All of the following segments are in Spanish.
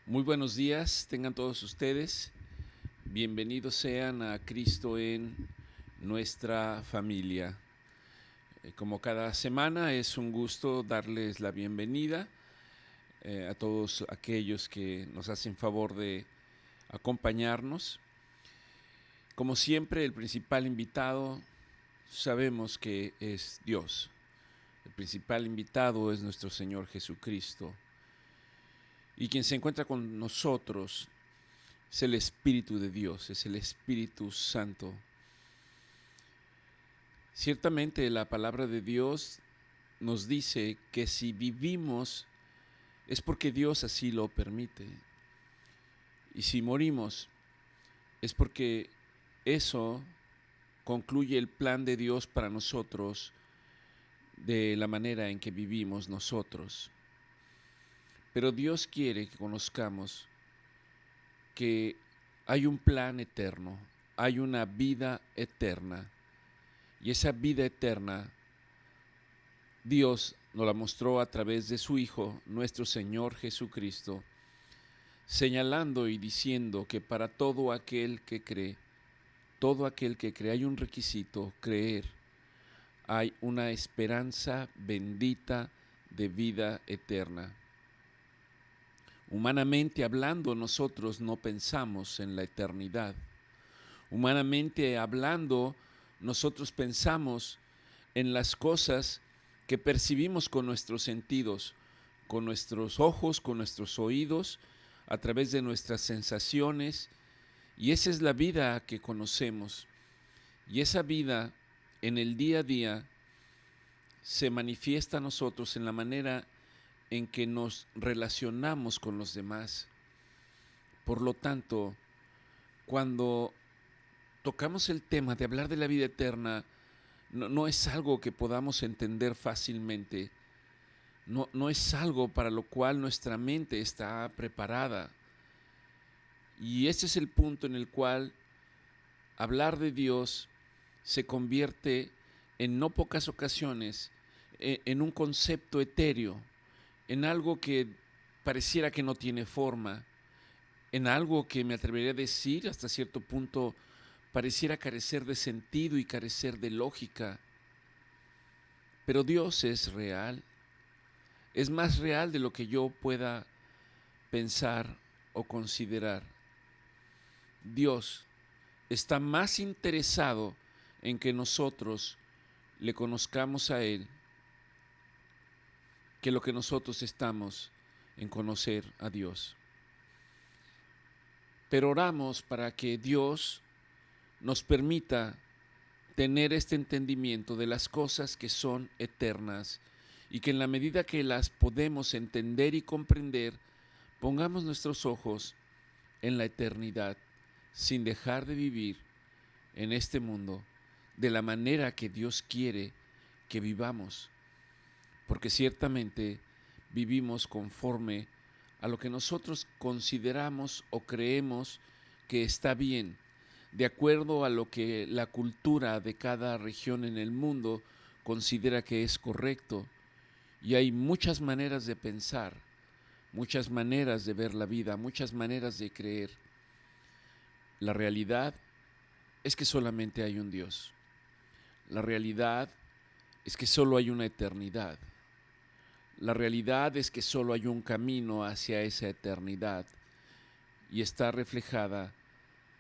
Muy buenos días, tengan todos ustedes. Bienvenidos sean a Cristo en nuestra familia. Como cada semana es un gusto darles la bienvenida a todos aquellos que nos hacen favor de acompañarnos. Como siempre, el principal invitado sabemos que es Dios. El principal invitado es nuestro Señor Jesucristo. Y quien se encuentra con nosotros es el Espíritu de Dios, es el Espíritu Santo. Ciertamente la palabra de Dios nos dice que si vivimos es porque Dios así lo permite. Y si morimos es porque eso concluye el plan de Dios para nosotros de la manera en que vivimos nosotros. Pero Dios quiere que conozcamos que hay un plan eterno, hay una vida eterna. Y esa vida eterna, Dios nos la mostró a través de su Hijo, nuestro Señor Jesucristo, señalando y diciendo que para todo aquel que cree, hay un requisito: creer. Hay una esperanza bendita de vida eterna. Humanamente hablando, nosotros no pensamos en la eternidad. Humanamente hablando, nosotros pensamos en las cosas que percibimos con nuestros sentidos, con nuestros ojos, con nuestros oídos, a través de nuestras sensaciones, y esa es la vida que conocemos. Y esa vida en el día a día se manifiesta a nosotros en la manera en que nos relacionamos con los demás. Por lo tanto, cuando tocamos el tema de hablar de la vida eterna, no es algo que podamos entender fácilmente. No es algo para lo cual nuestra mente está preparada. Y ese es el punto en el cual hablar de Dios se convierte en no pocas ocasiones en un concepto etéreo, en algo que pareciera que no tiene forma, en algo que me atrevería a decir hasta cierto punto pareciera carecer de sentido y carecer de lógica. Pero Dios es real, es más real de lo que yo pueda pensar o considerar. Dios está más interesado en que nosotros le conozcamos a Él que lo que nosotros estamos en conocer a Dios. Pero oramos para que Dios nos permita tener este entendimiento de las cosas que son eternas y que en la medida que las podemos entender y comprender, pongamos nuestros ojos en la eternidad sin dejar de vivir en este mundo de la manera que Dios quiere que vivamos, porque ciertamente vivimos conforme a lo que nosotros consideramos o creemos que está bien, de acuerdo a lo que la cultura de cada región en el mundo considera que es correcto. Y hay muchas maneras de pensar, muchas maneras de ver la vida, muchas maneras de creer. La realidad es que solamente hay un Dios. La realidad es que solo hay una eternidad. La realidad es que solo hay un camino hacia esa eternidad y está reflejada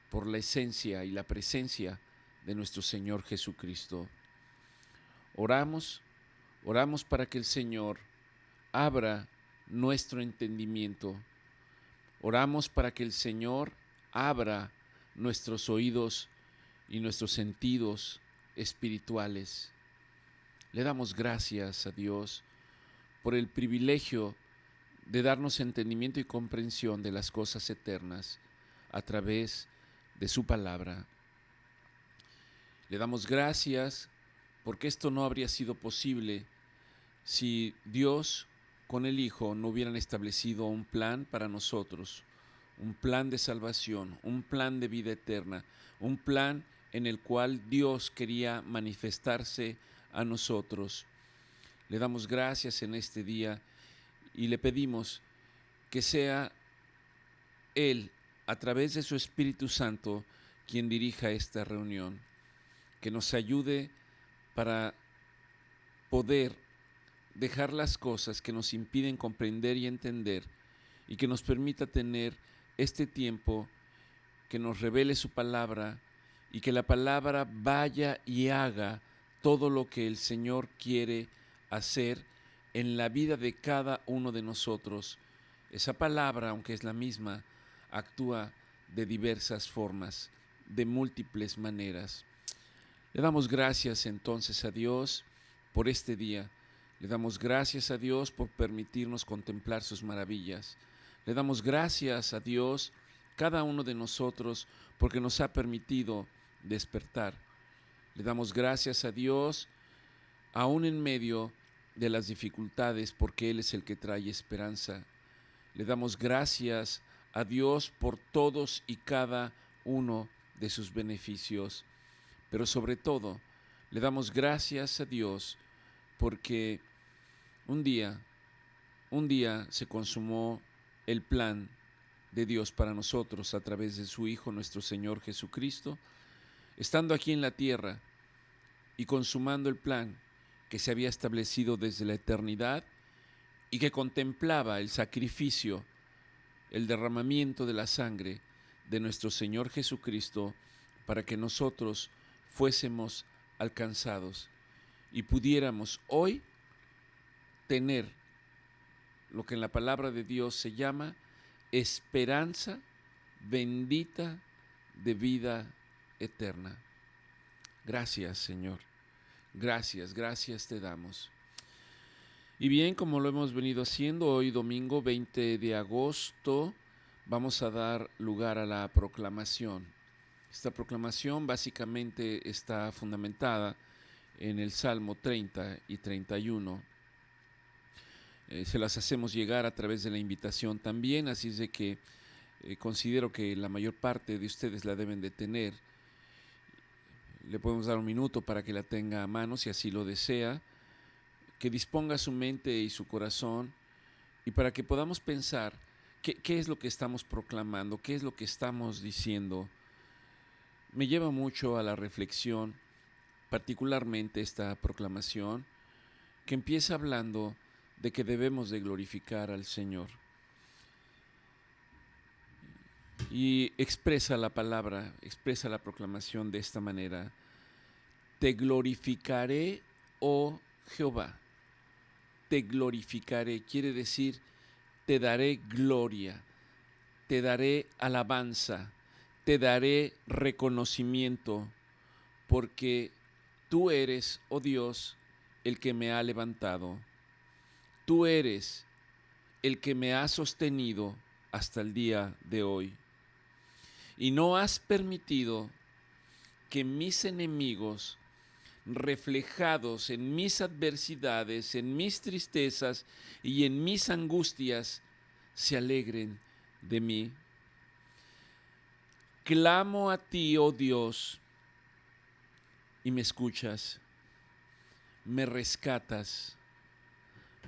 por la esencia y la presencia de nuestro Señor Jesucristo. Oramos para que el Señor abra nuestro entendimiento. Oramos para que el Señor abra nuestros oídos y nuestros sentidos espirituales. Le damos gracias a Dios por el privilegio de darnos entendimiento y comprensión de las cosas eternas a través de su palabra. Le damos gracias porque esto no habría sido posible si Dios con el Hijo no hubieran establecido un plan para nosotros, un plan de salvación, un plan de vida eterna, un plan en el cual Dios quería manifestarse a nosotros. Le damos gracias en este día y le pedimos que sea Él, a través de su Espíritu Santo, quien dirija esta reunión, que nos ayude para poder dejar las cosas que nos impiden comprender y entender, y que nos permita tener este tiempo, que nos revele su palabra, y que la palabra vaya y haga todo lo que el Señor quiere hacer en la vida de cada uno de nosotros. Esa palabra, aunque es la misma, actúa de diversas formas, de múltiples maneras. Le damos gracias entonces a Dios por este día. Le damos gracias a Dios por permitirnos contemplar sus maravillas. Le damos gracias a Dios, cada uno de nosotros, porque nos ha permitido despertar. Le damos gracias a Dios, aún en medio de las dificultades, porque Él es el que trae esperanza. Le damos gracias a Dios por todos y cada uno de sus beneficios. Pero sobre todo, le damos gracias a Dios porque un día se consumó el plan de Dios para nosotros a través de su Hijo, nuestro Señor Jesucristo, estando aquí en la tierra y consumando el plan que se había establecido desde la eternidad y que contemplaba el sacrificio, el derramamiento de la sangre de nuestro Señor Jesucristo para que nosotros fuésemos alcanzados y pudiéramos hoy tener lo que en la palabra de Dios se llama esperanza bendita de vida eterna. Gracias, Señor. Gracias te damos. Y bien, como lo hemos venido haciendo, hoy domingo 20 de agosto vamos a dar lugar a la proclamación. Esta proclamación básicamente está fundamentada en el Salmo 30 y 31. Se las hacemos llegar a través de la invitación también, así es de que considero que la mayor parte de ustedes la deben de tener. Le podemos dar un minuto para que la tenga a mano si así lo desea, que disponga su mente y su corazón y para que podamos pensar qué es lo que estamos proclamando, qué es lo que estamos diciendo. Me lleva mucho a la reflexión, particularmente esta proclamación, que empieza hablando de que debemos de glorificar al Señor. Y expresa la palabra, expresa la proclamación de esta manera: te glorificaré, oh Jehová. Te glorificaré, quiere decir, te daré gloria, te daré alabanza, te daré reconocimiento, porque tú eres, oh Dios, el que me ha levantado. Tú eres el que me ha sostenido hasta el día de hoy. Y no has permitido que mis enemigos, reflejados en mis adversidades, en mis tristezas y en mis angustias, se alegren de mí. Clamo a ti, oh Dios, y me escuchas, me rescatas,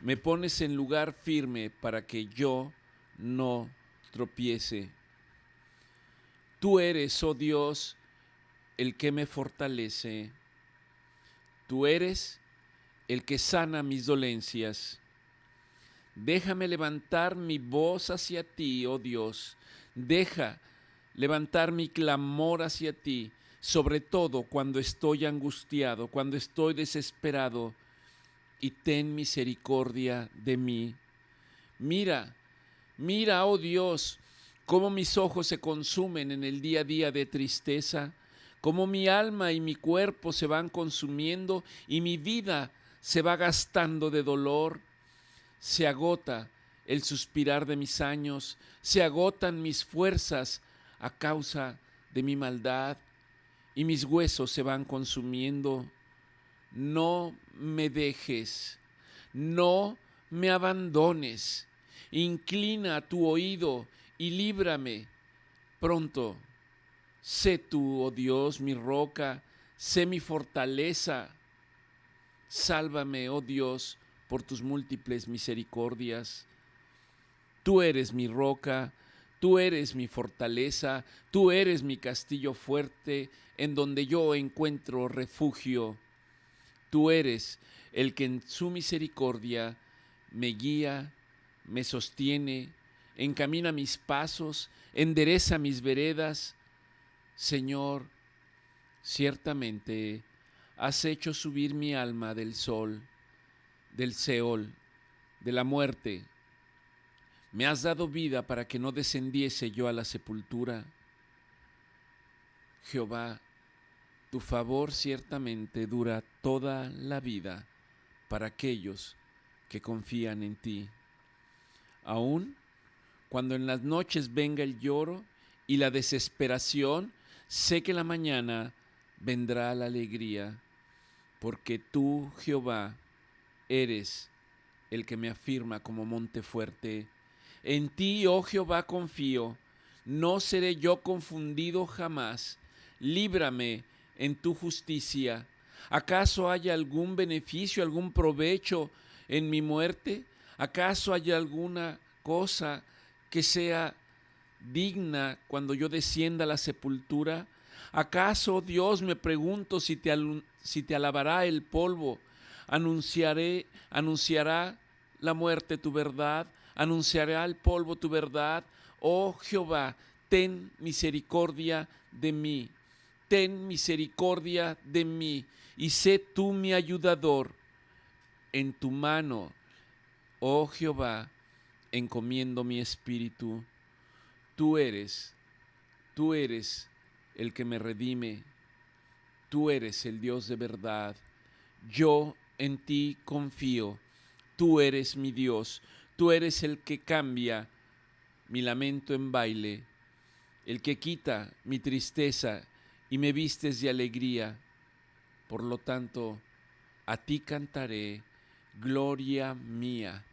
me pones en lugar firme para que yo no tropiece. Tú eres, oh Dios, el que me fortalece. Tú eres el que sana mis dolencias. Déjame levantar mi voz hacia ti, oh Dios. Deja levantar mi clamor hacia ti, sobre todo cuando estoy angustiado, cuando estoy desesperado, y ten misericordia de mí. Mira, oh Dios, cómo mis ojos se consumen en el día a día de tristeza, cómo mi alma y mi cuerpo se van consumiendo y mi vida se va gastando de dolor. Se agota el suspirar de mis años, se agotan mis fuerzas a causa de mi maldad y mis huesos se van consumiendo. No me dejes, no me abandones, inclina tu oído y líbrame pronto. Sé tú, oh Dios, mi roca, sé mi fortaleza. Sálvame, oh Dios, por tus múltiples misericordias. Tú eres mi roca, Tú eres mi fortaleza, tú eres mi castillo fuerte, en donde yo encuentro refugio. Tú eres el que en su misericordia me guía, me sostiene, encamina mis pasos, endereza mis veredas. Señor, ciertamente has hecho subir mi alma del sol, del Seol, de la muerte. Me has dado vida para que no descendiese yo a la sepultura. Jehová, tu favor ciertamente dura toda la vida para aquellos que confían en ti. Aun cuando en las noches venga el lloro y la desesperación, sé que la mañana vendrá la alegría, porque tú, Jehová, eres el que me afirma como monte fuerte. En ti, oh Jehová, confío, no seré yo confundido jamás. Líbrame en tu justicia. ¿Acaso haya algún beneficio, algún provecho en mi muerte? ¿Acaso haya alguna cosa que sea digna cuando yo descienda a la sepultura? ¿Acaso, Dios, me pregunto, si te alabará el polvo? Anunciará la muerte tu verdad, anunciará el polvo tu verdad. Oh Jehová, ten misericordia de mí, ten misericordia de mí, y sé tú mi ayudador. En tu mano, oh Jehová, encomiendo mi espíritu. Tú eres el que me redime, tú eres el Dios de verdad. Yo en ti confío, tú eres mi Dios, tú eres el que cambia mi lamento en baile, el que quita mi tristeza y me vistes de alegría. Por lo tanto, a ti cantaré, gloria mía,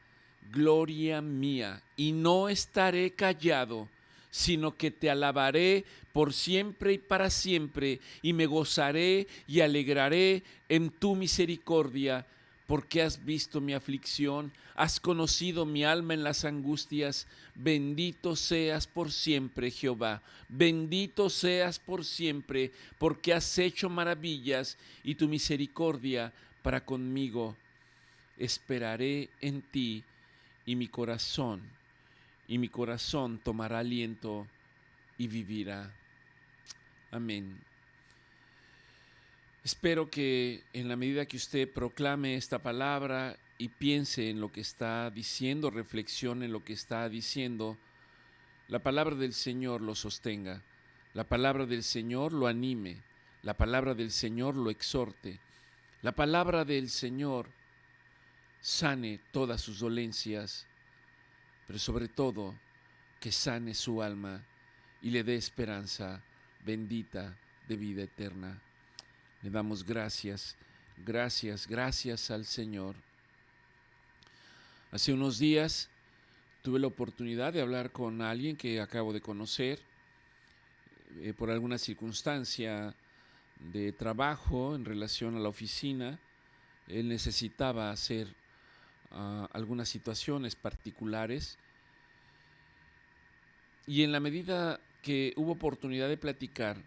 y no estaré callado, sino que te alabaré por siempre y para siempre, y me gozaré y alegraré en tu misericordia, porque has visto mi aflicción, has conocido mi alma en las angustias. Bendito seas por siempre, Jehová, bendito seas por siempre, porque has hecho maravillas y tu misericordia para conmigo. Esperaré en ti y mi corazón tomará aliento y vivirá. Amén. Espero que en la medida que usted proclame esta palabra y piense en lo que está diciendo, reflexione en lo que está diciendo, la palabra del Señor lo sostenga, la palabra del Señor lo anime, la palabra del Señor lo exhorte, la palabra del Señor sane todas sus dolencias, pero sobre todo que sane su alma y le dé esperanza bendita de vida eterna. Le damos gracias al Señor. Hace unos días tuve la oportunidad de hablar con alguien que acabo de conocer por alguna circunstancia de trabajo en relación a la oficina. Él necesitaba hacer algunas situaciones particulares, y en la medida que hubo oportunidad de platicar,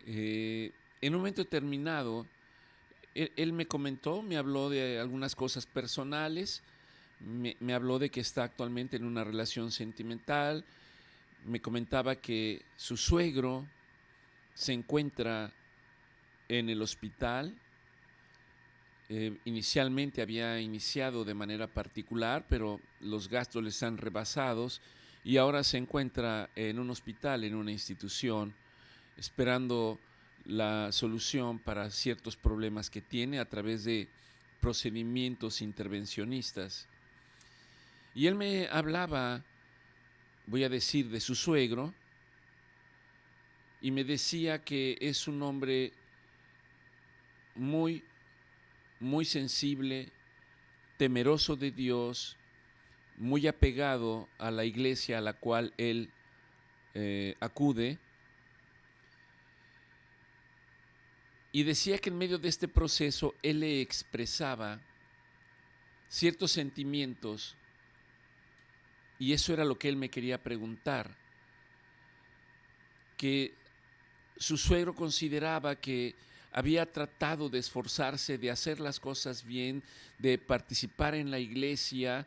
en un momento determinado, él me comentó, me habló de algunas cosas personales, me habló de que está actualmente en una relación sentimental, me comentaba que su suegro se encuentra en el hospital. Inicialmente había iniciado de manera particular, pero los gastos le están rebasados y ahora se encuentra en un hospital, en una institución, esperando la solución para ciertos problemas que tiene a través de procedimientos intervencionistas. Y él me hablaba, voy a decir, de su suegro, y me decía que es un hombre muy sensible, temeroso de Dios, muy apegado a la iglesia a la cual él acude. Y decía que en medio de este proceso él le expresaba ciertos sentimientos Y eso era lo que él me quería preguntar, que su suegro consideraba que había tratado de esforzarse, de hacer las cosas bien, de participar en la iglesia,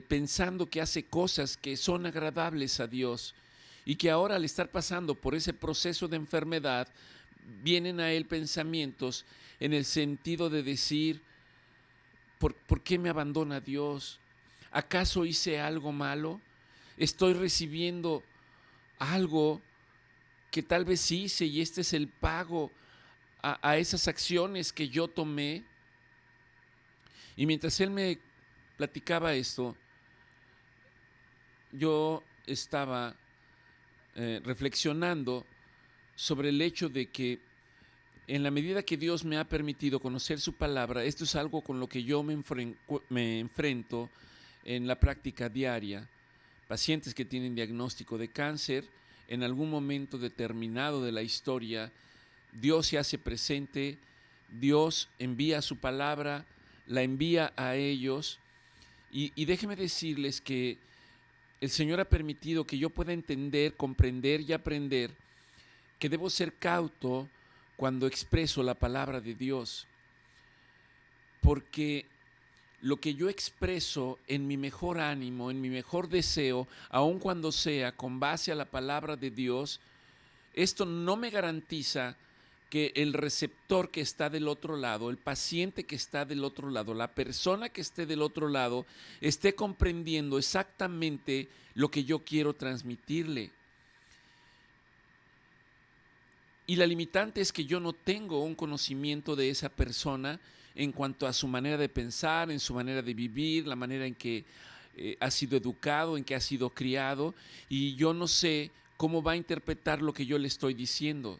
pensando que hace cosas que son agradables a Dios, y que ahora al estar pasando por ese proceso de enfermedad, vienen a él pensamientos en el sentido de decir, ¿por qué me abandona Dios? ¿Acaso hice algo malo? ¿Estoy recibiendo algo que tal vez hice y este es el pago a esas acciones que yo tomé? Y mientras él me platicaba esto, yo estaba reflexionando sobre el hecho de que en la medida que Dios me ha permitido conocer su palabra, esto es algo con lo que yo me enfrento en la práctica diaria. Pacientes que tienen diagnóstico de cáncer, en algún momento determinado de la historia, Dios se hace presente, Dios envía su palabra, la envía a ellos, y déjenme decirles que el Señor ha permitido que yo pueda entender, comprender y aprender que debo ser cauto cuando expreso la palabra de Dios, porque lo que yo expreso en mi mejor ánimo, en mi mejor deseo, aun cuando sea con base a la palabra de Dios, esto no me garantiza que el receptor que está del otro lado, el paciente que está del otro lado, la persona que esté del otro lado, esté comprendiendo exactamente lo que yo quiero transmitirle. Y la limitante es que yo no tengo un conocimiento de esa persona en cuanto a su manera de pensar, en su manera de vivir, la manera en que ha sido educado, en que ha sido criado, y yo no sé cómo va a interpretar lo que yo le estoy diciendo.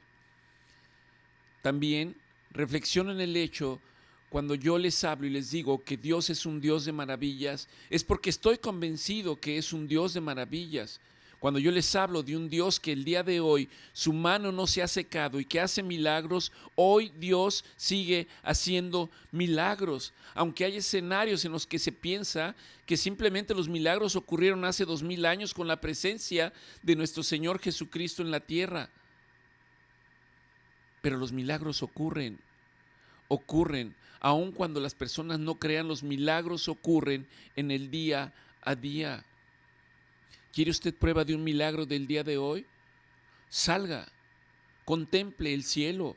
También reflexiono en el hecho, cuando yo les hablo y les digo que Dios es un Dios de maravillas, es porque estoy convencido que es un Dios de maravillas. Cuando yo les hablo de un Dios que el día de hoy su mano no se ha secado y que hace milagros, hoy Dios sigue haciendo milagros. Aunque hay escenarios en los que se piensa que simplemente los milagros ocurrieron hace 2000 años con la presencia de nuestro Señor Jesucristo en la tierra. Pero los milagros ocurren, aun cuando las personas no crean, los milagros ocurren en el día a día. ¿Quiere usted prueba de un milagro del día de hoy? Salga, contemple el cielo,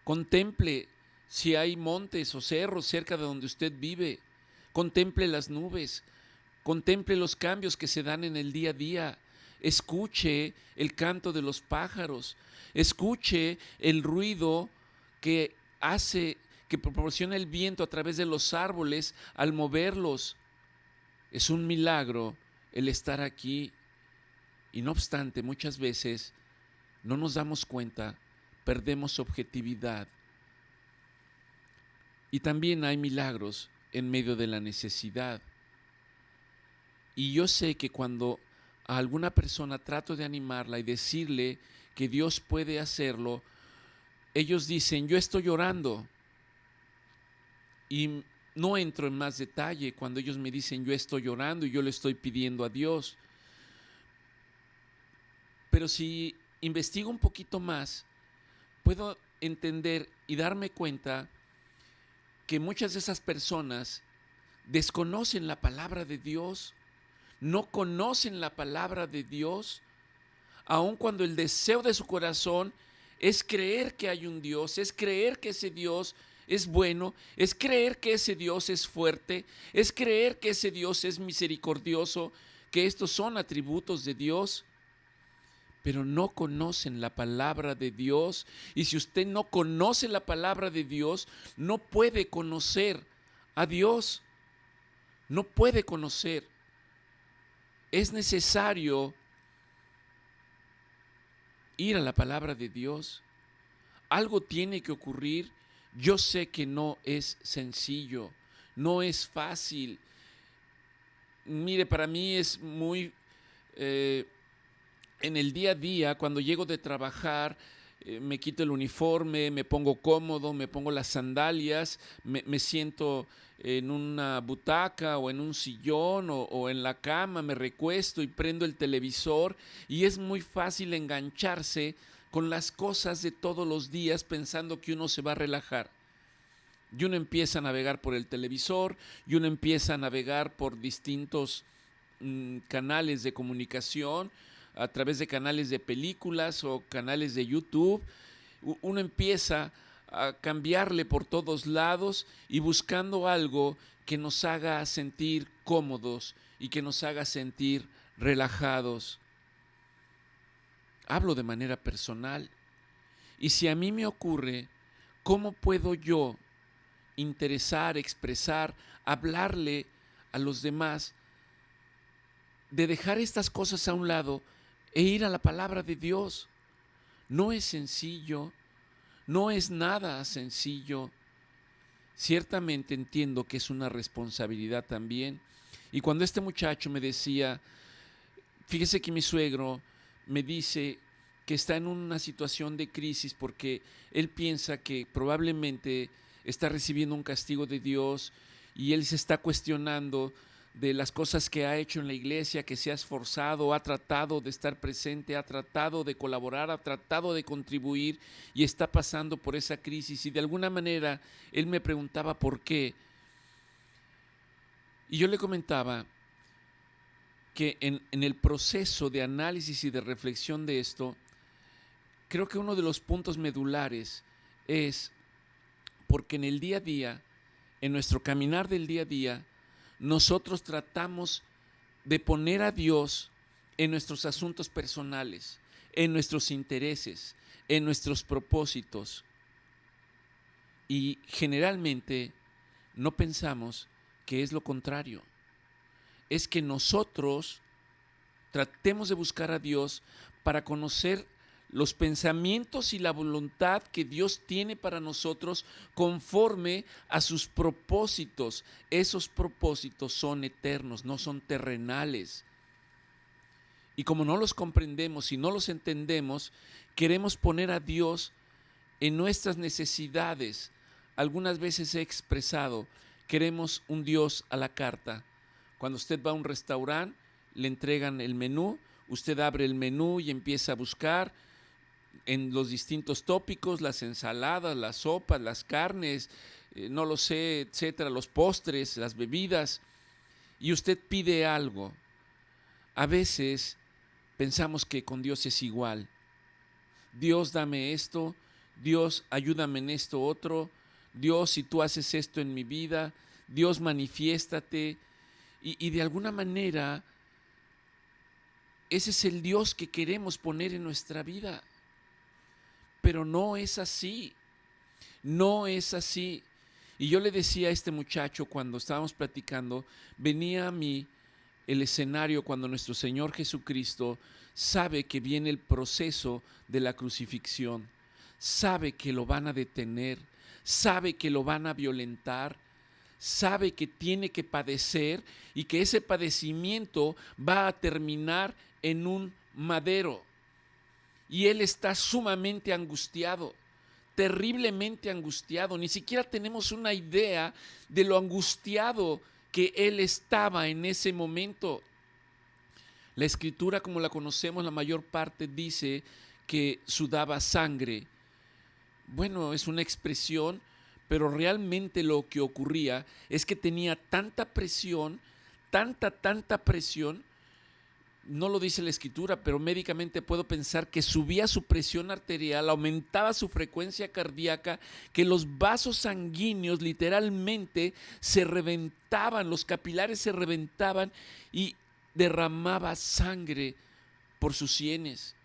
contemple si hay montes o cerros cerca de donde usted vive, contemple las nubes, contemple los cambios que se dan en el día a día, escuche el canto de los pájaros, escuche el ruido que proporciona el viento a través de los árboles al moverlos. Es un milagro el estar aquí, y no obstante, muchas veces no nos damos cuenta, perdemos objetividad. Y también hay milagros en medio de la necesidad. Y yo sé que cuando a alguna persona trato de animarla y decirle que Dios puede hacerlo, ellos dicen, yo estoy llorando. Y no entro en más detalle cuando ellos me dicen, yo estoy llorando y yo le estoy pidiendo a Dios. Pero si investigo un poquito más, puedo entender y darme cuenta que muchas de esas personas desconocen la palabra de Dios, no conocen la palabra de Dios, aun cuando el deseo de su corazón es creer que hay un Dios, es creer que ese Dios es bueno, es creer que ese Dios es fuerte, es creer que ese Dios es misericordioso, que estos son atributos de Dios, pero no conocen la palabra de Dios. Y si usted no conoce la palabra de Dios, no puede conocer a Dios, no puede conocer. Es necesario ir a la palabra de Dios. Algo tiene que ocurrir. Yo sé que no es sencillo, no es fácil. Mire, para mí es muy en el día a día, cuando llego de trabajar, me quito el uniforme, me pongo cómodo, me pongo las sandalias, me siento en una butaca o en un sillón o en la cama, me recuesto y prendo el televisor, y es muy fácil engancharse con las cosas de todos los días pensando que uno se va a relajar. Y uno empieza a navegar por el televisor, y uno empieza a navegar por distintos canales de comunicación, a través de canales de películas o canales de YouTube. Uno empieza a cambiarle por todos lados y buscando algo que nos haga sentir cómodos y que nos haga sentir relajados. Hablo de manera personal. Y si a mí me ocurre, ¿cómo puedo yo interesar, expresar, hablarle a los demás de dejar estas cosas a un lado e ir a la palabra de Dios? No es sencillo, no es nada sencillo. Ciertamente entiendo que es una responsabilidad también. Y cuando este muchacho me decía, fíjese que mi suegro me dice que está en una situación de crisis porque él piensa que probablemente está recibiendo un castigo de Dios, y él se está cuestionando de las cosas que ha hecho en la iglesia, que se ha esforzado, ha tratado de estar presente, ha tratado de colaborar, ha tratado de contribuir, y está pasando por esa crisis. Y de alguna manera él me preguntaba por qué. Y yo le comentaba que en el proceso de análisis y de reflexión de esto, creo que uno de los puntos medulares es porque en el día a día, en nuestro caminar del día a día, nosotros tratamos de poner a Dios en nuestros asuntos personales, en nuestros intereses, en nuestros propósitos. Y generalmente no pensamos que es lo contrario. Es que nosotros tratemos de buscar a Dios para conocer los pensamientos y la voluntad que Dios tiene para nosotros conforme a sus propósitos. Esos propósitos son eternos, no son terrenales. Y como no los comprendemos y no los entendemos, queremos poner a Dios en nuestras necesidades. Algunas veces he expresado, queremos un Dios a la carta. Cuando usted va a un restaurante, le entregan el menú, usted abre el menú y empieza a buscar en los distintos tópicos, las ensaladas, las sopas, las carnes, no lo sé, etcétera, los postres, las bebidas, y usted pide algo. A veces pensamos que con Dios es igual. Dios, dame esto. Dios, ayúdame en esto otro. Dios, si tú haces esto en mi vida. Dios, manifiéstate. Y de alguna manera, ese es el Dios que queremos poner en nuestra vida. Pero no es así. No es así. Y yo le decía a este muchacho cuando estábamos platicando, venía a mí el escenario cuando nuestro Señor Jesucristo sabe que viene el proceso de la crucifixión, sabe que lo van a detener, sabe que lo van a violentar, sabe que tiene que padecer y que ese padecimiento va a terminar en un madero. Y él está sumamente angustiado, terriblemente angustiado. Ni siquiera tenemos una idea de lo angustiado que él estaba en ese momento. La escritura, como la conocemos, la mayor parte dice que sudaba sangre. Bueno, es una expresión, pero realmente lo que ocurría es que tenía tanta presión, tanta presión. No lo dice la escritura, pero médicamente puedo pensar que subía su presión arterial, aumentaba su frecuencia cardíaca, que los vasos sanguíneos literalmente se reventaban, los capilares se reventaban y derramaba sangre por sus sienes.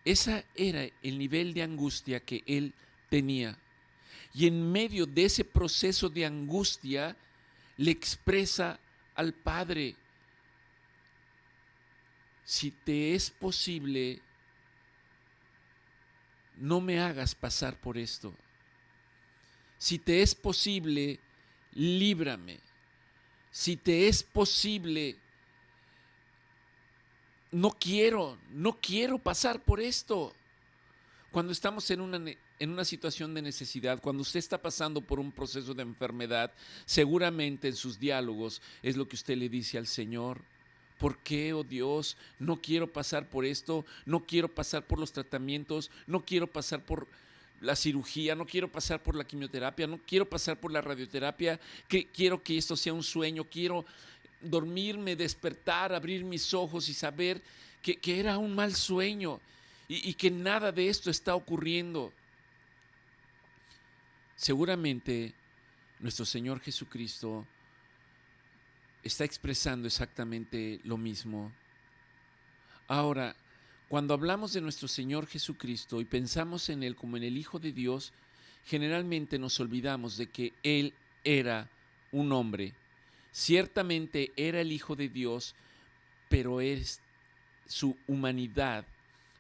Ese era el nivel de angustia que él tenía. Y en medio de ese proceso de angustia le expresa al Padre: si te es posible, no me hagas pasar por esto. Si te es posible, líbrame. Si te es posible, no quiero pasar por esto. Cuando estamos en una situación de necesidad, cuando usted está pasando por un proceso de enfermedad, seguramente en sus diálogos es lo que usted le dice al Señor. ¿Por qué, oh Dios? No quiero pasar por esto, no quiero pasar por los tratamientos, no quiero pasar por la cirugía, no quiero pasar por la quimioterapia, no quiero pasar por la radioterapia, quiero que esto sea un sueño, quiero dormirme, despertar, abrir mis ojos y saber que era un mal sueño y que nada de esto está ocurriendo. Seguramente nuestro Señor Jesucristo está expresando exactamente lo mismo. Ahora, cuando hablamos de nuestro Señor Jesucristo y pensamos en Él como en el Hijo de Dios, generalmente nos olvidamos de que Él era un hombre. Ciertamente era el Hijo de Dios, pero su humanidad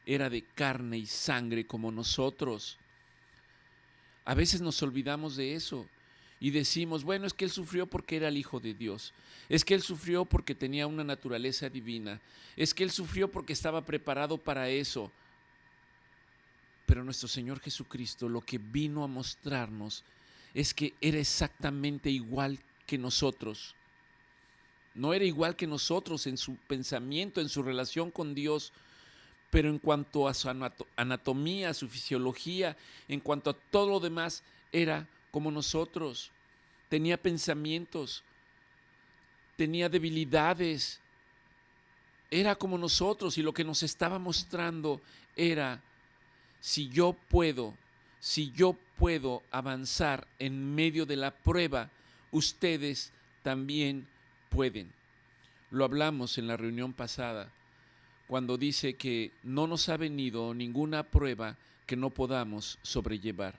era de carne y sangre como nosotros. A veces nos olvidamos de eso y decimos, bueno, es que Él sufrió porque era el Hijo de Dios, es que Él sufrió porque tenía una naturaleza divina, es que Él sufrió porque estaba preparado para eso. Pero nuestro Señor Jesucristo lo que vino a mostrarnos es que era exactamente igual que nosotros. No era igual que nosotros en su pensamiento, en su relación con Dios, pero en cuanto a su anatomía, a su fisiología, en cuanto a todo lo demás, era como nosotros. Tenía pensamientos, tenía debilidades, era como nosotros, y lo que nos estaba mostrando era, si yo puedo avanzar en medio de la prueba, ustedes también pueden. Lo hablamos en la reunión pasada, cuando dice que no nos ha venido ninguna prueba que no podamos sobrellevar.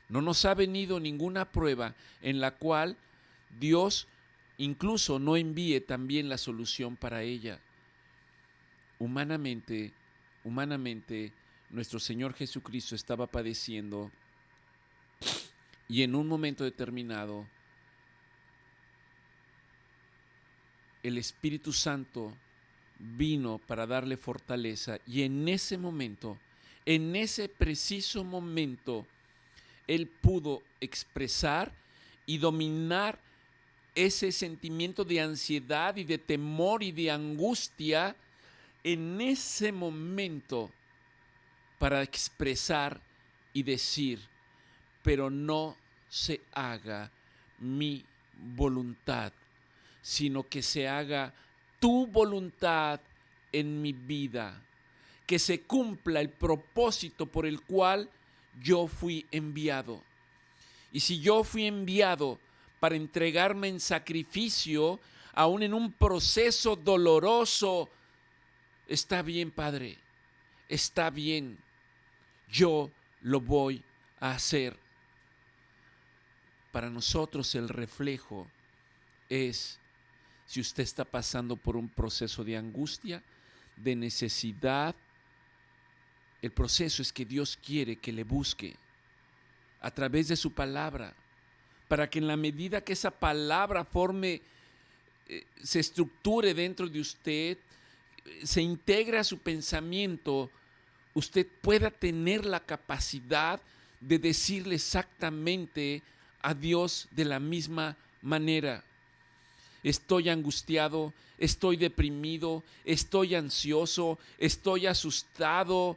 No nos ha venido ninguna prueba en la cual Dios incluso no envíe también la solución para ella. Humanamente, nuestro Señor Jesucristo estaba padeciendo y en un momento determinado el Espíritu Santo vino para darle fortaleza y en ese momento, en ese preciso momento, Él pudo expresar y dominar ese sentimiento de ansiedad y de temor y de angustia en ese momento para expresar y decir, pero no se haga mi voluntad, sino que se haga tu voluntad en mi vida, que se cumpla el propósito por el cual yo fui enviado. Y si yo fui enviado para entregarme en sacrificio, aún en un proceso doloroso, está bien, Padre, está bien, yo lo voy a hacer. Para nosotros el reflejo es, si usted está pasando por un proceso de angustia, de necesidad, el proceso es que Dios quiere que le busque a través de su palabra, para que en la medida que esa palabra se estructure dentro de usted, se integre a su pensamiento, usted pueda tener la capacidad de decirle exactamente a Dios de la misma manera. Estoy angustiado, estoy deprimido, estoy ansioso, estoy asustado,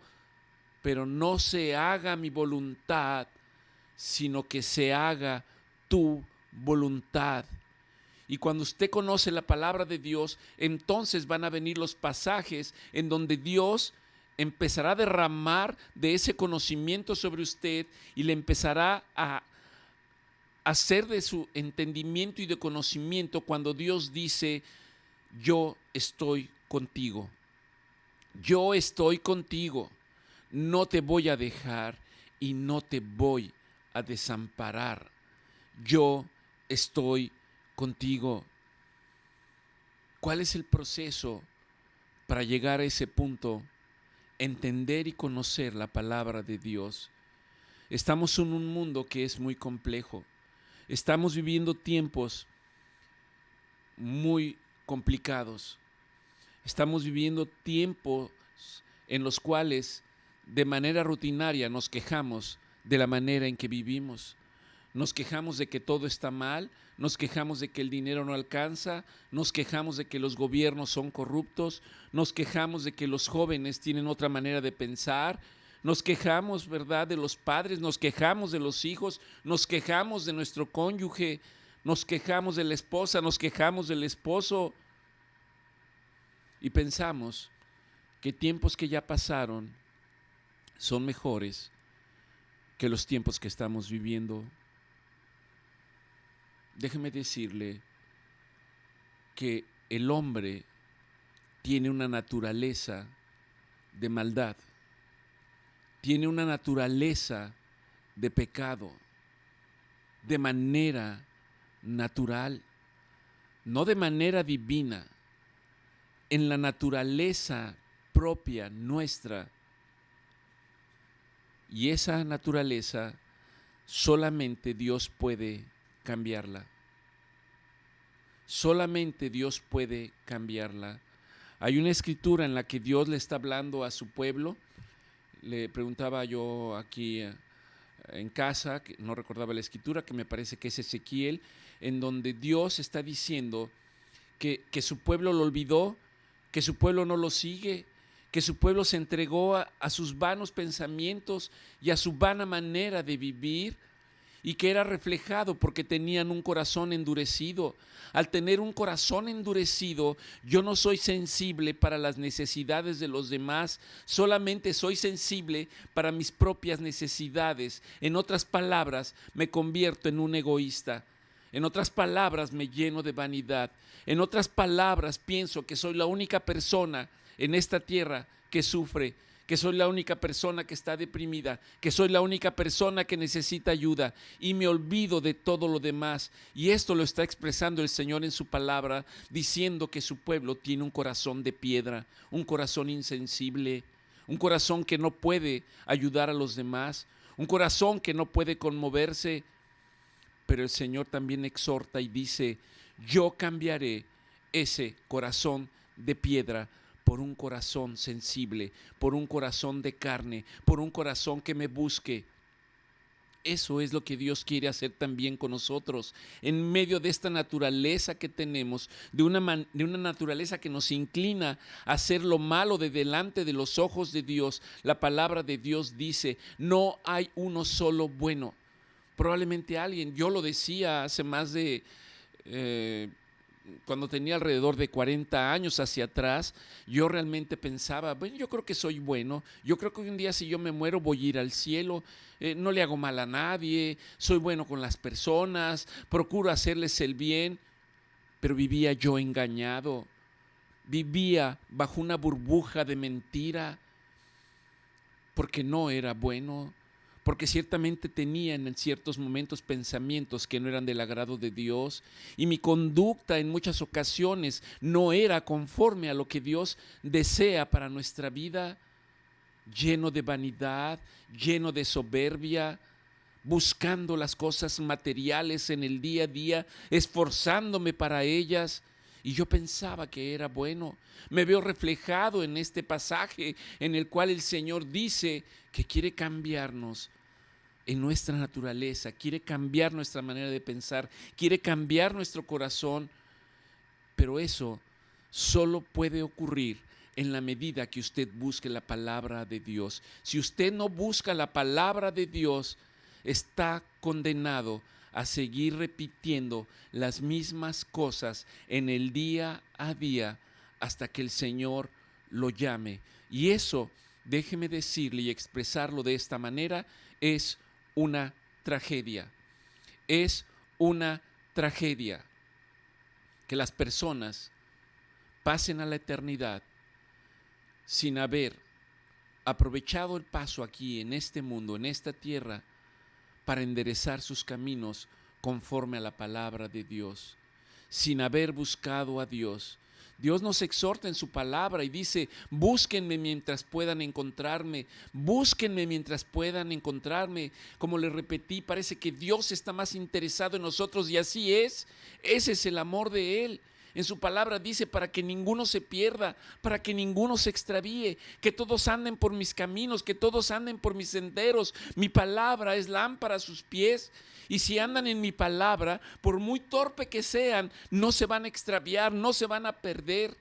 pero no se haga mi voluntad, sino que se haga tu voluntad. Y cuando usted conoce la palabra de Dios, entonces van a venir los pasajes en donde Dios empezará a derramar de ese conocimiento sobre usted y le empezará a hacer de su entendimiento y de conocimiento cuando Dios dice, yo estoy contigo. Yo estoy contigo. No te voy a dejar y no te voy a desamparar. Yo estoy contigo. ¿Cuál es el proceso para llegar a ese punto? Entender y conocer la palabra de Dios. Estamos en un mundo que es muy complejo. Estamos viviendo tiempos muy complicados. Estamos viviendo tiempos en los cuales de manera rutinaria nos quejamos de la manera en que vivimos. Nos quejamos de que todo está mal, nos quejamos de que el dinero no alcanza, nos quejamos de que los gobiernos son corruptos, nos quejamos de que los jóvenes tienen otra manera de pensar, nos quejamos, ¿verdad?, de los padres, nos quejamos de los hijos, nos quejamos de nuestro cónyuge, nos quejamos de la esposa, nos quejamos del esposo y pensamos que tiempos que ya pasaron son mejores que los tiempos que estamos viviendo. Déjeme decirle que el hombre tiene una naturaleza de maldad, tiene una naturaleza de pecado, de manera natural, no de manera divina. En la naturaleza propia nuestra. Y esa naturaleza solamente Dios puede cambiarla. Solamente Dios puede cambiarla. Hay una escritura en la que Dios le está hablando a su pueblo. Le preguntaba yo aquí en casa, que no recordaba la escritura, que me parece que es Ezequiel, en donde Dios está diciendo que su pueblo lo olvidó, que su pueblo no lo sigue, que su pueblo se entregó a sus vanos pensamientos y a su vana manera de vivir, y que era reflejado porque tenían un corazón endurecido. Al tener un corazón endurecido, yo no soy sensible para las necesidades de los demás, solamente soy sensible para mis propias necesidades. En otras palabras, me convierto en un egoísta. En otras palabras, me lleno de vanidad. En otras palabras, pienso que soy la única persona en esta tierra que sufre, que soy la única persona que está deprimida, que soy la única persona que necesita ayuda, y me olvido de todo lo demás. Y esto lo está expresando el Señor en su palabra, diciendo que su pueblo tiene un corazón de piedra, un corazón insensible, un corazón que no puede ayudar a los demás, un corazón que no puede conmoverse. Pero el Señor también exhorta y dice: yo cambiaré ese corazón de piedra por un corazón sensible, por un corazón de carne, por un corazón que me busque. Eso es lo que Dios quiere hacer también con nosotros, en medio de esta naturaleza que tenemos, de una naturaleza que nos inclina a hacer lo malo de delante de los ojos de Dios. La palabra de Dios dice: no hay uno solo bueno. Probablemente alguien, yo lo decía hace más de... cuando tenía alrededor de 40 años hacia atrás, yo realmente pensaba, bueno, yo creo que soy bueno, yo creo que un día si yo me muero voy a ir al cielo, no le hago mal a nadie, soy bueno con las personas, procuro hacerles el bien, pero vivía yo engañado, vivía bajo una burbuja de mentira, porque no era bueno, porque ciertamente tenía en ciertos momentos pensamientos que no eran del agrado de Dios, y mi conducta en muchas ocasiones no era conforme a lo que Dios desea para nuestra vida, lleno de vanidad, lleno de soberbia, buscando las cosas materiales en el día a día, esforzándome para ellas. Y yo pensaba que era bueno. Me veo reflejado en este pasaje en el cual el Señor dice que quiere cambiarnos en nuestra naturaleza, quiere cambiar nuestra manera de pensar, quiere cambiar nuestro corazón, pero eso solo puede ocurrir en la medida que usted busque la palabra de Dios. Si usted no busca la palabra de Dios, está condenado a seguir repitiendo las mismas cosas en el día a día hasta que el Señor lo llame. Y eso, déjeme decirle y expresarlo de esta manera, es una tragedia. Es una tragedia que las personas pasen a la eternidad sin haber aprovechado el paso aquí en este mundo, en esta tierra, para enderezar sus caminos conforme a la palabra de Dios, sin haber buscado a Dios. Dios nos exhorta en su palabra y dice: búsquenme mientras puedan encontrarme, búsquenme mientras puedan encontrarme. Como le repetí, parece que Dios está más interesado en nosotros, y así es. Ese es el amor de Él. En su palabra dice, para que ninguno se pierda, para que ninguno se extravíe, que todos anden por mis caminos, que todos anden por mis senderos. Mi palabra es lámpara a sus pies. Y si andan en mi palabra, por muy torpe que sean, no se van a extraviar, no se van a perder.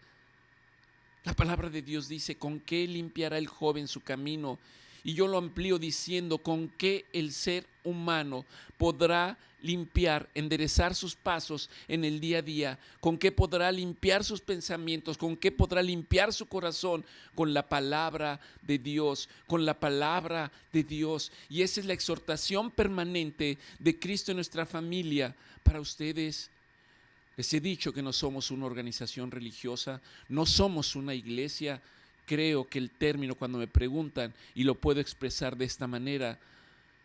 La palabra de Dios dice, ¿con qué limpiará el joven su camino? Y yo lo amplío diciendo, ¿con qué el ser humano podrá limpiar, enderezar sus pasos en el día a día? ¿Con qué podrá limpiar sus pensamientos? ¿Con qué podrá limpiar su corazón? Con la palabra de Dios, con la palabra de Dios. Y esa es la exhortación permanente de Cristo en nuestra familia para ustedes. Les he dicho que no somos una organización religiosa, no somos una iglesia. Creo que el término, cuando me preguntan, y lo puedo expresar de esta manera,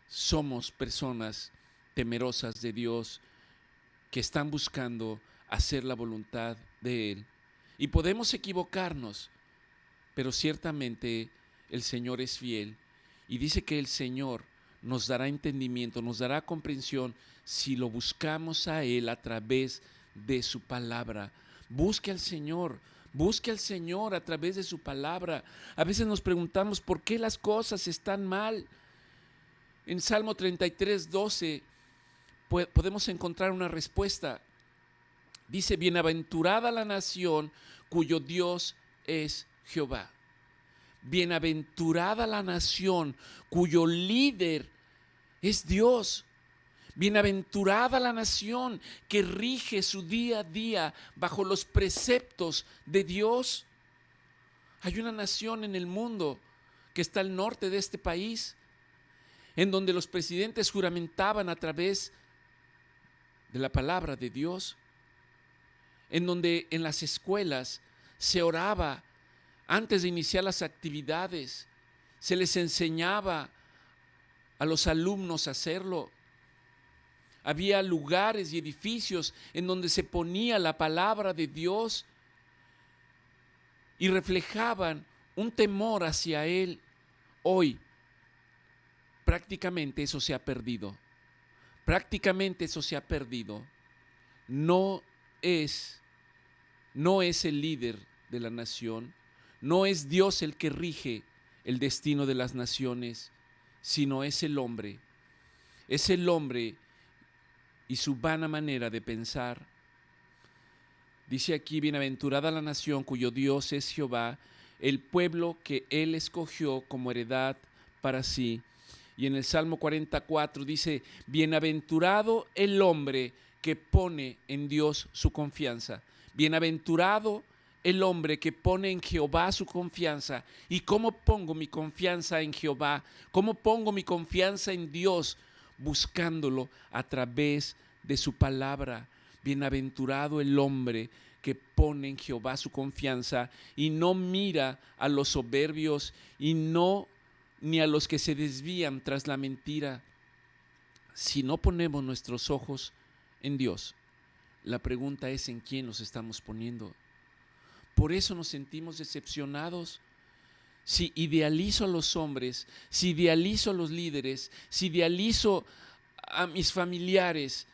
somos personas temerosas de Dios que están buscando hacer la voluntad de Él. Y podemos equivocarnos, pero ciertamente el Señor es fiel y dice que el Señor nos dará entendimiento, nos dará comprensión si lo buscamos a Él a través de su palabra. Busque al Señor a través de su palabra. A veces nos preguntamos por qué las cosas están mal. En Salmo 33:12 podemos encontrar una respuesta. Dice, bienaventurada la nación cuyo Dios es Jehová. Bienaventurada la nación cuyo líder es Dios. Bienaventurada la nación que rige su día a día bajo los preceptos de Dios. Hay una nación en el mundo que está al norte de este país, en donde los presidentes juramentaban a través de la palabra de Dios, en donde en las escuelas se oraba antes de iniciar las actividades, se les enseñaba a los alumnos a hacerlo. Había lugares y edificios en donde se ponía la palabra de Dios y reflejaban un temor hacia Él. Hoy, prácticamente eso se ha perdido. No es el líder de la nación, no es Dios el que rige el destino de las naciones, sino es el hombre. Es el hombre y su vana manera de pensar. Dice aquí, bienaventurada la nación cuyo Dios es Jehová, el pueblo que Él escogió como heredad para sí. Y en el Salmo 44 dice, bienaventurado el hombre que pone en Dios su confianza. Bienaventurado el hombre que pone en Jehová su confianza. ¿Y cómo pongo mi confianza en Jehová? ¿Cómo pongo mi confianza en Dios? Buscándolo a través de su palabra. Bienaventurado el hombre que pone en Jehová su confianza y no mira a los soberbios ni a los que se desvían tras la mentira. Si no ponemos nuestros ojos en Dios, la pregunta es en quién nos estamos poniendo. Por eso nos sentimos decepcionados. Si idealizo a los hombres, si idealizo a los líderes, si idealizo a mis familiares,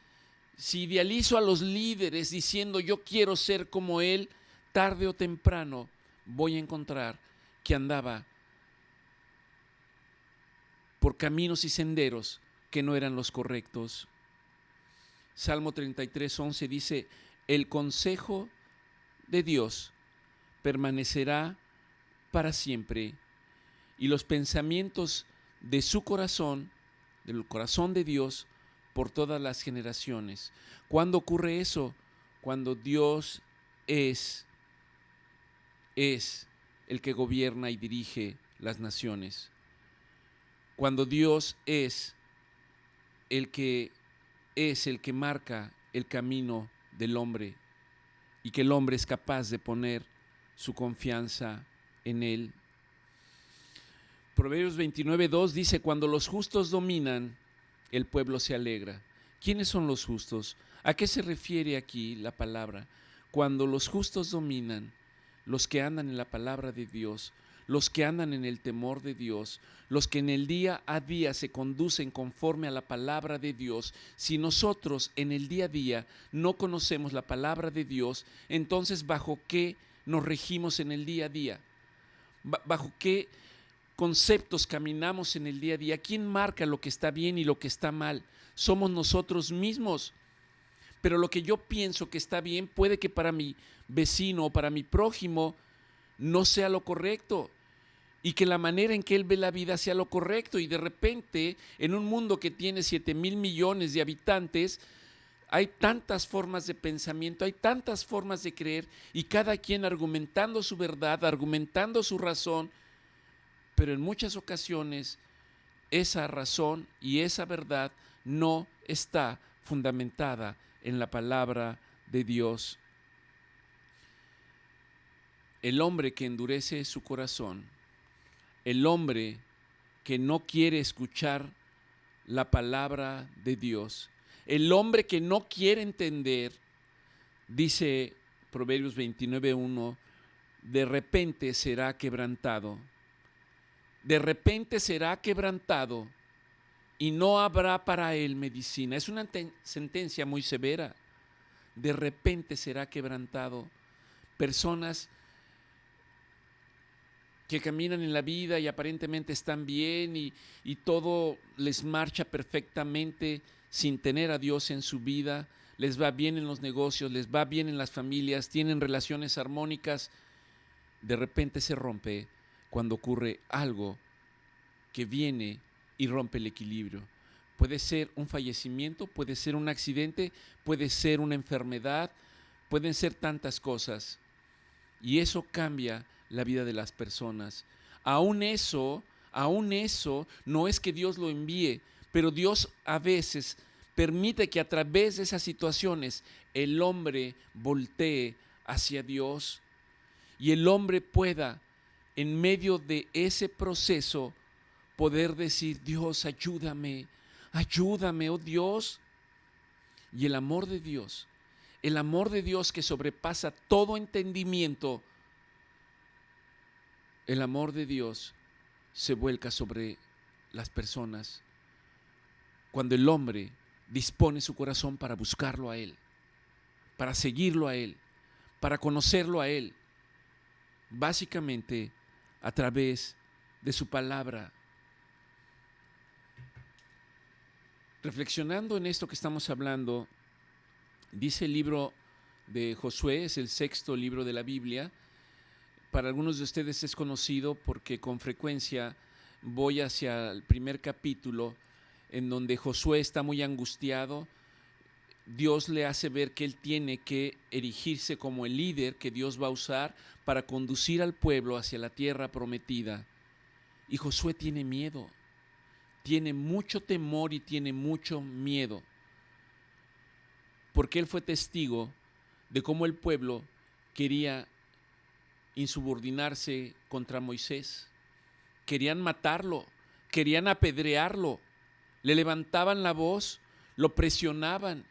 si idealizo a los líderes diciendo yo quiero ser como él, tarde o temprano voy a encontrar que andaba por caminos y senderos que no eran los correctos. Salmo 33:11 dice, el consejo de Dios permanecerá para siempre y los pensamientos de su corazón, del corazón de Dios, por todas las generaciones. ¿Cuándo ocurre eso? Cuando Dios es el que gobierna y dirige las naciones. Cuando Dios es el que marca el camino del hombre y que el hombre es capaz de poner su confianza en Él. Proverbios 29:2 dice, cuando los justos dominan, el pueblo se alegra. ¿Quiénes son los justos? ¿A qué se refiere aquí la palabra? Cuando los justos dominan, los que andan en la palabra de Dios, los que andan en el temor de Dios, los que en el día a día se conducen conforme a la palabra de Dios. Si nosotros en el día a día no conocemos la palabra de Dios, entonces ¿bajo qué nos regimos en el día a día? ¿Bajo qué conceptos caminamos en el día a día? ¿Quién marca lo que está bien y lo que está mal? Somos nosotros mismos. Pero lo que yo pienso que está bien puede que para mi vecino o para mi prójimo no sea lo correcto, y que la manera en que él ve la vida sea lo correcto. Y de repente, en un mundo que tiene 7,000 millones de habitantes, hay tantas formas de pensamiento, hay tantas formas de creer, y cada quien argumentando su verdad, argumentando su razón, pero en muchas ocasiones esa razón y esa verdad no está fundamentada en la palabra de Dios. El hombre que endurece su corazón, el hombre que no quiere escuchar la palabra de Dios, el hombre que no quiere entender, dice Proverbios 29:1, de repente será quebrantado. De repente será quebrantado y no habrá para él medicina. Es una sentencia muy severa. De repente será quebrantado. Personas que caminan en la vida y aparentemente están bien y todo les marcha perfectamente sin tener a Dios en su vida, les va bien en los negocios, les va bien en las familias, tienen relaciones armónicas. De repente se rompe cuando ocurre algo que viene y rompe el equilibrio. Puede ser un fallecimiento, puede ser un accidente, puede ser una enfermedad, pueden ser tantas cosas. Y eso cambia la vida de las personas. Aún eso no es que Dios lo envíe, pero Dios a veces permite que a través de esas situaciones el hombre voltee hacia Dios y el hombre pueda, en medio de ese proceso, poder decir: Dios, ayúdame, ayúdame, oh Dios. Y el amor de Dios que sobrepasa todo entendimiento, el amor de Dios se vuelca sobre las personas cuando el hombre dispone su corazón para buscarlo a Él, para seguirlo a Él, para conocerlo a Él, básicamente a través de su palabra. Reflexionando en esto que estamos hablando, dice el libro de Josué, es el 6º libro de la Biblia. Para algunos de ustedes es conocido porque con frecuencia voy hacia el primer capítulo en donde Josué está muy angustiado. Dios le hace ver que él tiene que erigirse como el líder que Dios va a usar para conducir al pueblo hacia la tierra prometida. Y Josué tiene miedo, tiene mucho temor y tiene mucho miedo, porque él fue testigo de cómo el pueblo quería insubordinarse contra Moisés. Querían matarlo, querían apedrearlo, le levantaban la voz, lo presionaban.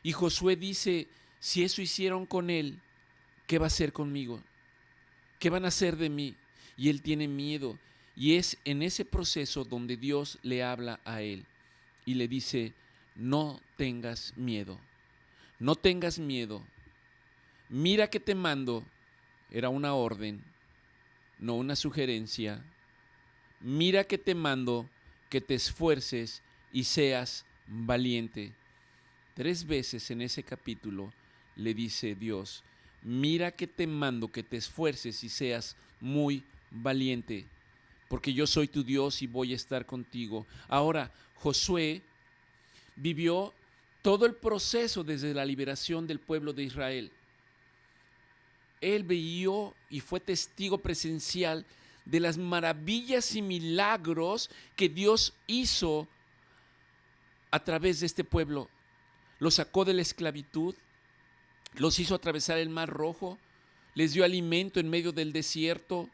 Y Josué dice: si eso hicieron con él, ¿qué va a hacer conmigo? ¿Qué van a hacer de mí? Y él tiene miedo. Y es en ese proceso donde Dios le habla a él y le dice: no tengas miedo, no tengas miedo. Mira que te mando. Era una orden, no una sugerencia. Mira que te mando que te esfuerces y seas valiente. 3 veces en ese capítulo le dice Dios: mira que te mando que te esfuerces y seas muy valiente, porque yo soy tu Dios y voy a estar contigo. Ahora, Josué vivió todo el proceso desde la liberación del pueblo de Israel. Él vio y fue testigo presencial de las maravillas y milagros que Dios hizo a través de este pueblo. Los sacó de la esclavitud, los hizo atravesar el Mar Rojo, les dio alimento en medio del desierto,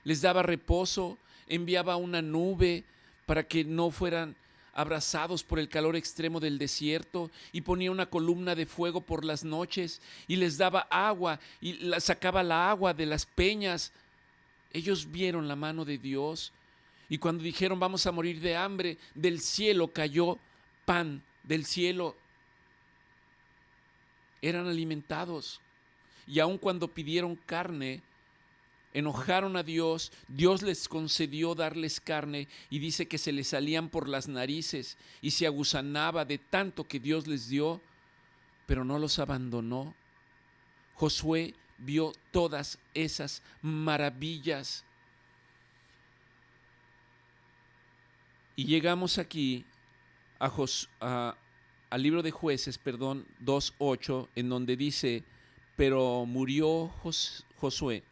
les daba reposo, enviaba una nube para que no fueran abrazados por el calor extremo del desierto, y ponía una columna de fuego por las noches y les daba agua y sacaba la agua de las peñas Ellos vieron la mano de Dios y cuando dijeron vamos a morir de hambre, del cielo cayó pan, del cielo eran alimentados. Y aun cuando pidieron carne, enojaron a Dios, Dios les concedió darles carne y dice que se les salían por las narices y se agusanaba de tanto que Dios les dio, pero no los abandonó. Josué vio todas esas maravillas. Y llegamos aquí al libro de Jueces, 2:8, en donde dice, pero murió Josué,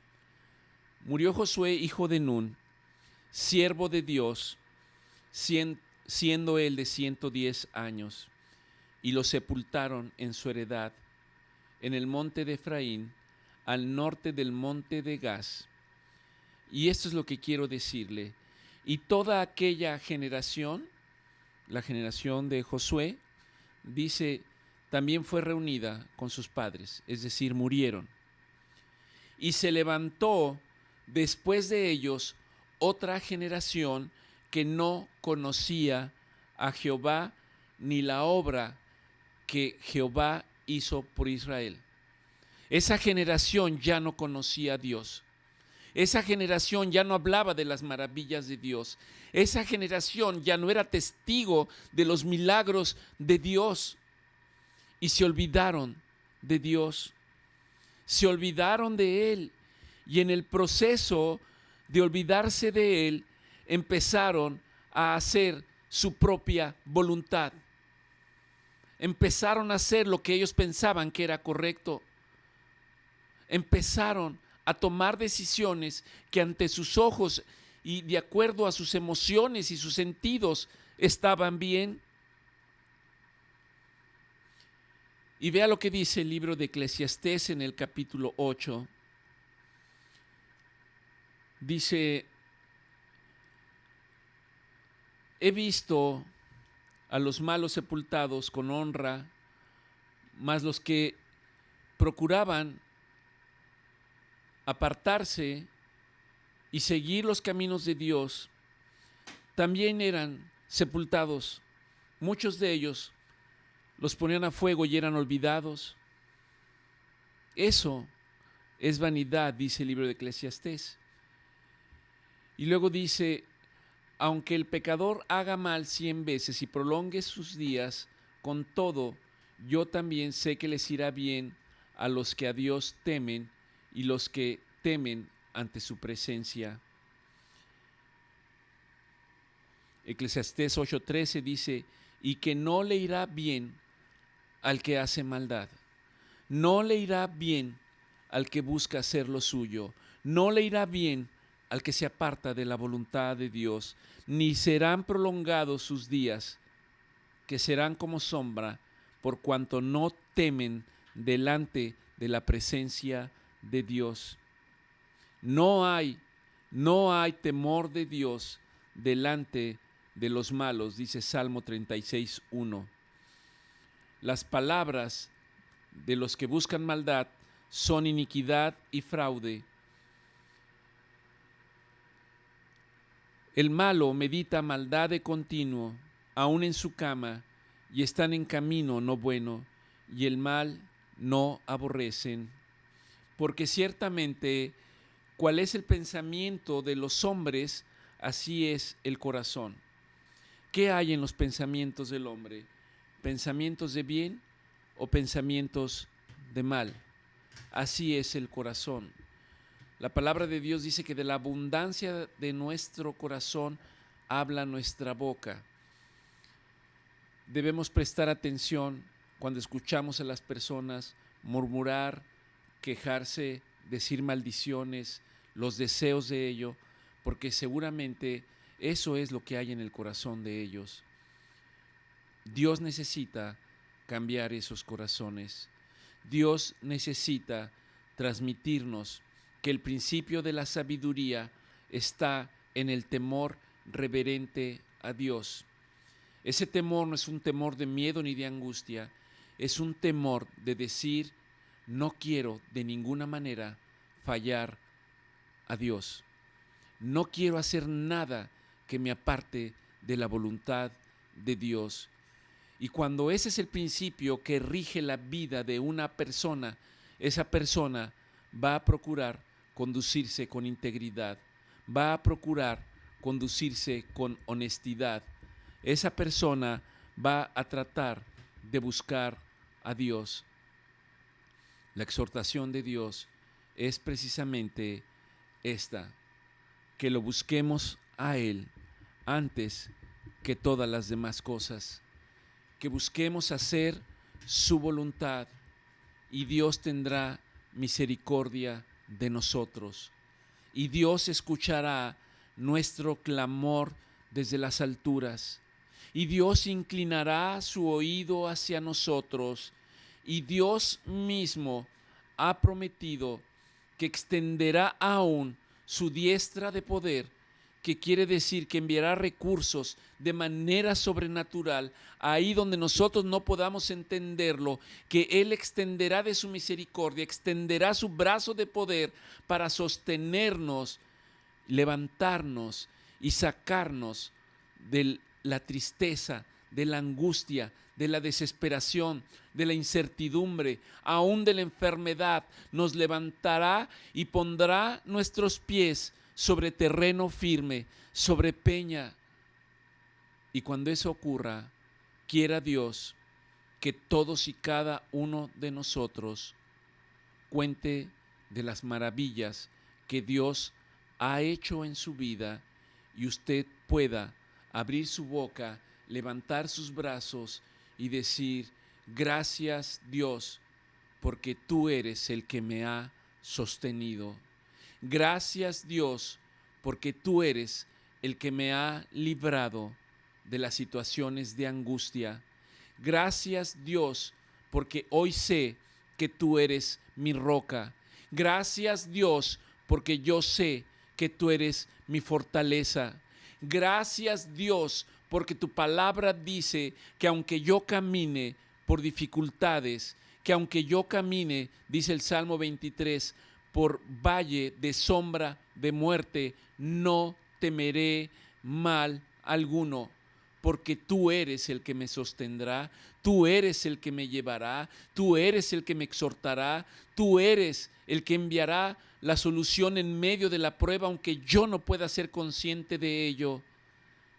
hijo de Nun, siervo de Dios, siendo él de 110 años, y lo sepultaron en su heredad, en el monte de Efraín, al norte del monte de Gaz. Y esto es lo que quiero decirle. Y toda aquella generación, la generación de Josué, dice, también fue reunida con sus padres, es decir, murieron. Y se levantó después de ellos otra generación que no conocía a Jehová ni la obra que Jehová hizo por Israel. Esa generación ya no conocía a Dios. Esa generación ya no hablaba de las maravillas de Dios. Esa generación ya no era testigo de los milagros de Dios. Y se olvidaron de Dios. Se olvidaron de Él. Y en el proceso de olvidarse de Él, empezaron a hacer su propia voluntad. Empezaron a hacer lo que ellos pensaban que era correcto. Empezaron a tomar decisiones que ante sus ojos y de acuerdo a sus emociones y sus sentidos estaban bien. Y vea lo que dice el libro de Eclesiastés en el capítulo 8. Dice, he visto a los malos sepultados con honra, mas los que procuraban apartarse y seguir los caminos de Dios, también eran sepultados. Muchos de ellos los ponían a fuego y eran olvidados. Eso es vanidad, dice el libro de Eclesiastés. Y luego dice, aunque el pecador haga mal 100 veces y prolongue sus días, con todo, yo también sé que les irá bien a los que a Dios temen y los que temen ante su presencia. Eclesiastés 8:13 dice, y que no le irá bien al que hace maldad, no le irá bien al que busca hacer lo suyo, no le irá bien al que se aparta de la voluntad de Dios, ni serán prolongados sus días, que serán como sombra, por cuanto no temen delante de la presencia de Dios. No hay temor de Dios delante de los malos, dice Salmo 36:1. Las palabras de los que buscan maldad son iniquidad y fraude. El malo medita maldad de continuo, aun en su cama, y están en camino no bueno, y el mal no aborrecen. Porque ciertamente, cuál es el pensamiento de los hombres, así es el corazón. ¿Qué hay en los pensamientos del hombre? ¿Pensamientos de bien o pensamientos de mal? Así es el corazón. La palabra de Dios dice que de la abundancia de nuestro corazón habla nuestra boca. Debemos prestar atención cuando escuchamos a las personas murmurar, quejarse, decir maldiciones, los deseos de ello, porque seguramente eso es lo que hay en el corazón de ellos. Dios necesita cambiar esos corazones. Dios necesita transmitirnos que el principio de la sabiduría está en el temor reverente a Dios. Ese temor no es un temor de miedo ni de angustia, es un temor de decir, no quiero de ninguna manera fallar a Dios. No quiero hacer nada que me aparte de la voluntad de Dios. Y cuando ese es el principio que rige la vida de una persona, esa persona va a procurar conducirse con integridad, va a procurar conducirse con honestidad. Esa persona va a tratar de buscar a Dios. La exhortación de Dios es precisamente esta, que lo busquemos a Él antes que todas las demás cosas, que busquemos hacer su voluntad y Dios tendrá misericordia de nosotros. Y Dios escuchará nuestro clamor desde las alturas. Y Dios inclinará su oído hacia nosotros. Y Dios mismo ha prometido que extenderá aún su diestra de poder, que quiere decir que enviará recursos de manera sobrenatural, ahí donde nosotros no podamos entenderlo, que Él extenderá de su misericordia, extenderá su brazo de poder para sostenernos, levantarnos y sacarnos de la tristeza, de la angustia, de la desesperación, de la incertidumbre, aún de la enfermedad. Nos levantará y pondrá nuestros pies sobre terreno firme, sobre peña. Y cuando eso ocurra, quiera Dios que todos y cada uno de nosotros cuente de las maravillas que Dios ha hecho en su vida y usted pueda abrir su boca, levantar sus brazos y decir: gracias Dios, porque tú eres el que me ha sostenido. Gracias Dios, porque tú eres el que me ha librado de las situaciones de angustia. Gracias Dios, porque hoy sé que tú eres mi roca. Gracias Dios, porque yo sé que tú eres mi fortaleza. Gracias Dios, porque tu palabra dice que aunque yo camine por dificultades, que aunque yo camine, dice el Salmo 23, por valle de sombra de muerte, no temeré mal alguno, porque tú eres el que me sostendrá, tú eres el que me llevará, tú eres el que me exhortará, tú eres el que enviará la solución en medio de la prueba, aunque yo no pueda ser consciente de ello.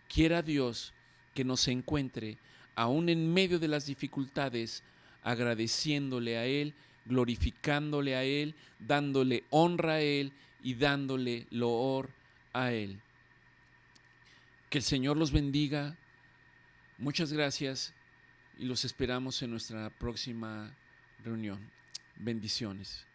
Quiera Dios que nos encuentre, aún en medio de las dificultades, agradeciéndole a Él, glorificándole a Él, dándole honra a Él y dándole loor a Él. Que el Señor los bendiga. Muchas gracias y los esperamos en nuestra próxima reunión. Bendiciones.